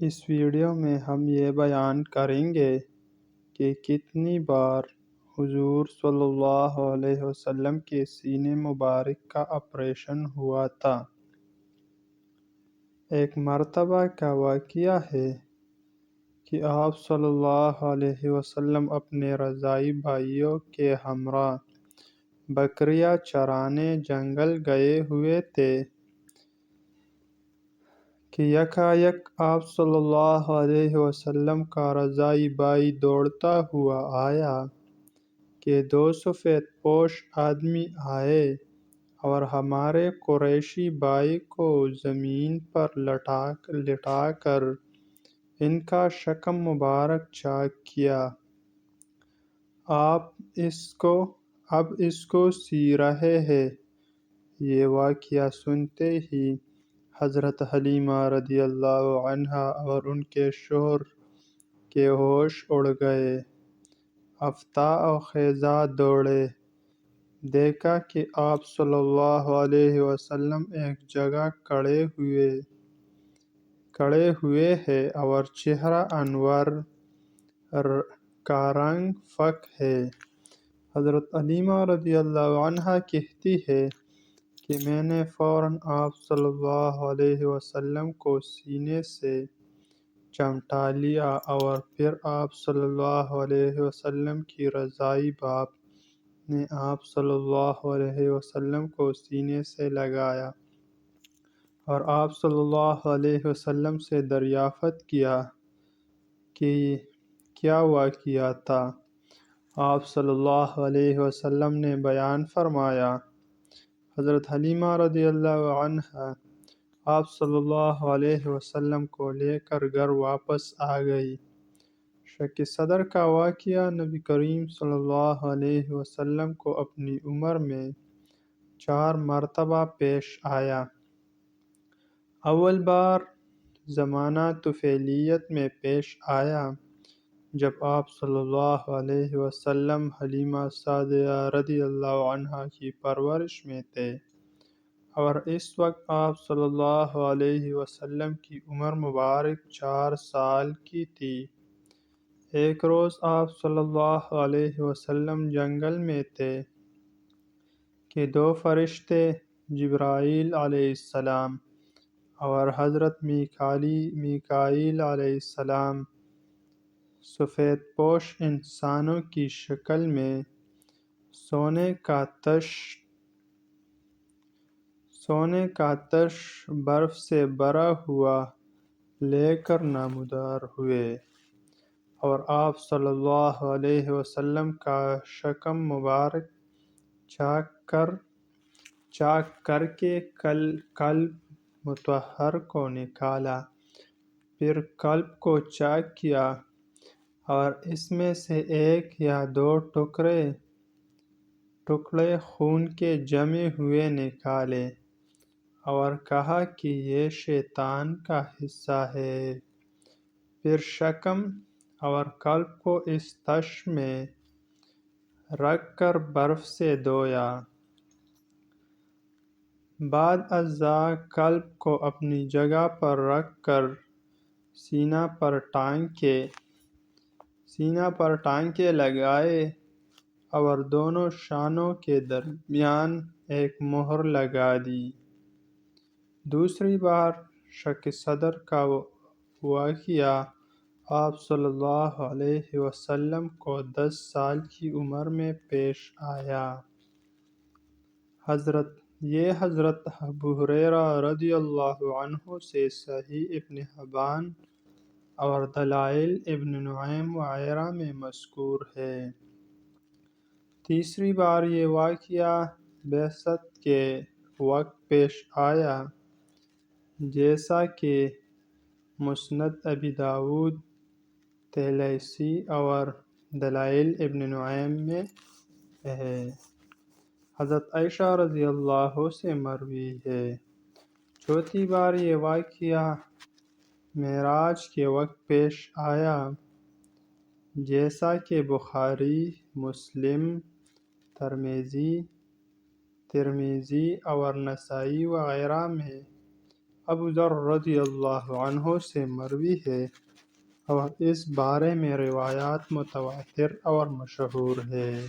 اس video میں ہم یہ بیان کریں گے کہ کتنی بار حضور صلی اللہ علیہ وسلم کے سینے مبارک کا آپریشن ہوا تھا۔ ایک مرتبہ کا واقعہ ہے کہ آپ صلی اللہ علیہ وسلم اپنے رضاعی بھائیوں کے ہمراہ بکریاں چرانے جنگل گئے ہوئے تھے کہ یکایک آپ صلی اللہ علیہ وسلم کا رضاعی بھائی دوڑتا ہوا آیا کہ دو سفید پوش آدمی آئے اور ہمارے قریشی بھائی کو زمین پر لٹا کر ان کا شکم مبارک چاک کیا۔ آپ اب اس کو سی رہے ہیں۔ یہ واقعہ سنتے ہی حضرت حلیمہ رضی اللہ عنہا اور ان کے شوہر کے ہوش اڑ گئے۔ افتاء و خیزاں دوڑے، دیکھا کہ آپ صلی اللہ علیہ وسلم ایک جگہ کھڑے ہوئے ہیں اور چہرہ انور کا رنگ فاق ہے۔ حضرت حلیمہ رضی اللہ عنہا کہتی ہیں کہ میں نے فوراً آپ صلی اللہ علیہ وسلم کو سینے سے چمٹا لیا اور پھر آپ صلی اللہ علیہ وسلم کی رضاعی باپ نے آپ صلی اللہ علیہ وسلم کو سینے سے لگایا اور آپ صلی اللہ علیہ وسلم سے دریافت کیا کہ کیا واقعہ تھا۔ آپ صلی اللہ علیہ وسلم نے بیان فرمایا۔ حضرت حلیمہ رضی اللہ عنہا آپ صلی اللہ علیہ وسلم کو لے کر گھر واپس آ گئی۔ شق صدر کا واقعہ نبی کریم صلی اللہ علیہ وسلم کو اپنی عمر میں 4 مرتبہ پیش آیا۔ اول بار زمانہ طفیلیت میں پیش آیا جب آپ صلی اللہ علیہ وسلم حلیمہ سعدیہ رضی اللہ عنہا کی پرورش میں تھے اور اس وقت آپ صلی اللہ علیہ وسلم کی عمر مبارک 4 سال کی تھی۔ ایک روز آپ صلی اللہ علیہ وسلم جنگل میں تھے کہ 2 فرشتے جبرائیل علیہ السلام اور حضرت میکائیل علیہ السلام سفید پوش انسانوں کی شکل میں سونے کا تش برف سے بھرا ہوا لے کر نمودار ہوئے اور آپ صلی اللہ علیہ وسلم کا شکم مبارک چاک کر کے کلب مطہر کو نکالا، پھر کلب کو چاک کیا اور اس میں سے 1 یا 2 ٹکڑے خون کے جمے ہوئے نکالے اور کہا کہ یہ شیطان کا حصہ ہے۔ پھر شکم اور کلب کو اس تش میں رکھ کر برف سے دھویا۔ بعد ازاں کلب کو اپنی جگہ پر رکھ کر سینہ پر ٹانکے لگائے اور دونوں شانوں کے درمیان ایک مہر لگا دی۔ دوسری بار شق صدر کا واقعہ آپ صلی اللہ علیہ وسلم کو 10 سال کی عمر میں پیش آیا۔ حضرت ابو ہریرہ رضی اللہ عنہ سے صحیح ابن حبان اور دلائل ابن نعیم وغیرہ میں مذکور ہے۔ تیسری بار یہ واقعہ بعثت کے وقت پیش آیا، جیسا کہ مسند ابی داؤد، طیالسی اور دلائل ابن نعیم میں ہے۔ حضرت عائشہ رضی اللہ سے مروی ہے۔ چوتھی بار یہ واقعہ معراج کے وقت پیش آیا، جیسا کہ بخاری، مسلم، ترمذی اور نسائی وغیرہ میں ابو ذر رضی اللہ عنہ سے مروی ہے اور اس بارے میں روایات متواتر اور مشہور ہے۔